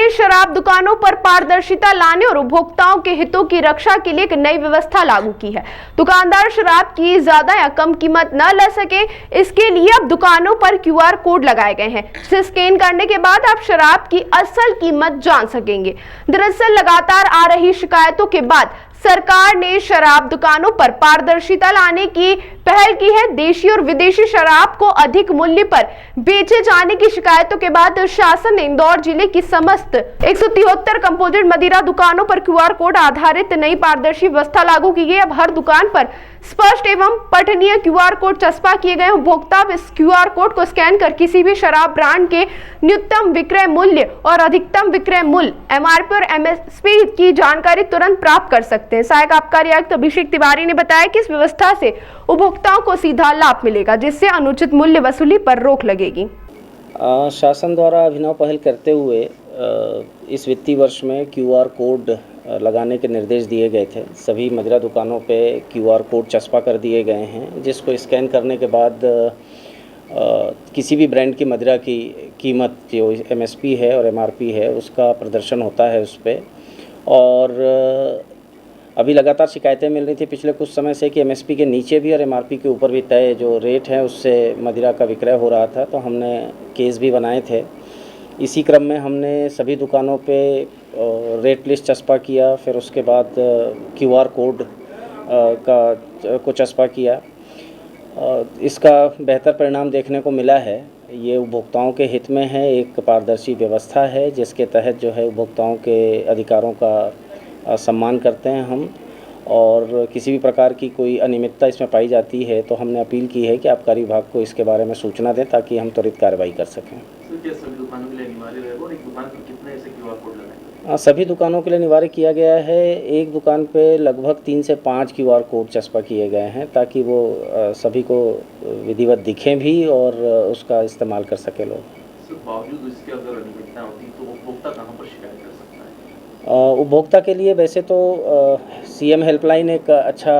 ने शराब दुकानों पर पारदर्शिता लाने और उपभोक्ताओं के हितों की रक्षा के लिए एक नई व्यवस्था लागू की है। दुकानदार शराब की ज्यादा या कम कीमत न ले सके, इसके लिए अब दुकानों पर QR कोड लगाए गए हैं, जिसे स्कैन करने के बाद आप शराब की असल कीमत जान सकेंगे। दरअसल लगातार आ रही शिकायतों के बाद सरकार ने शराब दुकानों पर पारदर्शिता लाने की पहल की है। देशी और विदेशी शराब को अधिक मूल्य पर बेचे जाने की शिकायतों के बाद शासन ने इंदौर जिले की समस्त 173 कंपोजिट मदिरा दुकानों पर QR कोड आधारित नई पारदर्शी व्यवस्था लागू की गई। अब हर दुकान पर स्पष्ट एवं पठनीय QR कोड चस्पा किए गए। उपभोक्ता अब इस QR कोड को स्कैन कर किसी भी शराब ब्रांड के न्यूनतम विक्रय मूल्य और अधिकतम विक्रय मूल्य, MRP और MSP की जानकारी तुरंत प्राप्त कर सकते हैं। सहायक आबकारी आयुक्त अभिषेक तिवारी ने बताया कि इस व्यवस्था से उपभोक्ताओं को सीधा लाभ मिलेगा, जिससे अनुचित मूल्य वसूली पर रोक लगेगी। शासन द्वारा अभिनव पहल करते हुए इस वित्तीय वर्ष में QR कोड लगाने के निर्देश दिए गए थे। सभी मदिरा दुकानों पे QR कोड चस्पा कर दिए गए हैं, जिसको स्कैन करने के बाद किसी भी ब्रांड की मदिरा की कीमत जो MSP है और MRP है उसका प्रदर्शन होता है उस पर। और अभी लगातार शिकायतें मिल रही थी पिछले कुछ समय से कि MSP के नीचे भी और MRP के ऊपर भी तय जो रेट है उससे मदिरा का विक्रय हो रहा था, तो हमने केस भी बनाए थे। इसी क्रम में हमने सभी दुकानों पे रेट लिस्ट चस्पा किया, फिर उसके बाद QR कोड को चस्पा किया। इसका बेहतर परिणाम देखने को मिला है। ये उपभोक्ताओं के हित में है, एक पारदर्शी व्यवस्था है जिसके तहत जो है उपभोक्ताओं के अधिकारों का सम्मान करते हैं हम, और किसी भी प्रकार की कोई अनियमितता इसमें पाई जाती है तो हमने अपील की है कि आबकारी विभाग को इसके बारे में सूचना दें ताकि हम त्वरित कार्रवाई कर सकें। सभी दुकानों के लिए अनिवार्य रहेगा और एक दुकान पर कितने ऐसे QR कोड लगाएंगे? सभी दुकानों के लिए अनिवार्य किया गया है। एक दुकान पे लगभग 3 से 5 QR कोड चस्पा किए गए हैं ताकि वो सभी को विधिवत दिखें भी और उसका इस्तेमाल कर सके लोग। बावजूद इसके अगर अनियमितता होती तो उपभोक्ता कहाँ पर शिकायत कर सकता है? उपभोक्ता के लिए वैसे तो CM हेल्पलाइन एक अच्छा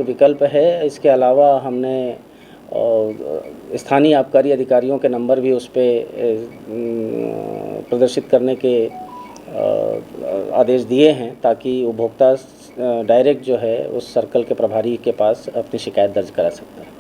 विकल्प है। इसके अलावा हमने स्थानीय आबकारी अधिकारियों के नंबर भी उस पर प्रदर्शित करने के आदेश दिए हैं ताकि उपभोक्ता डायरेक्ट जो है उस सर्कल के प्रभारी के पास अपनी शिकायत दर्ज करा सकता है।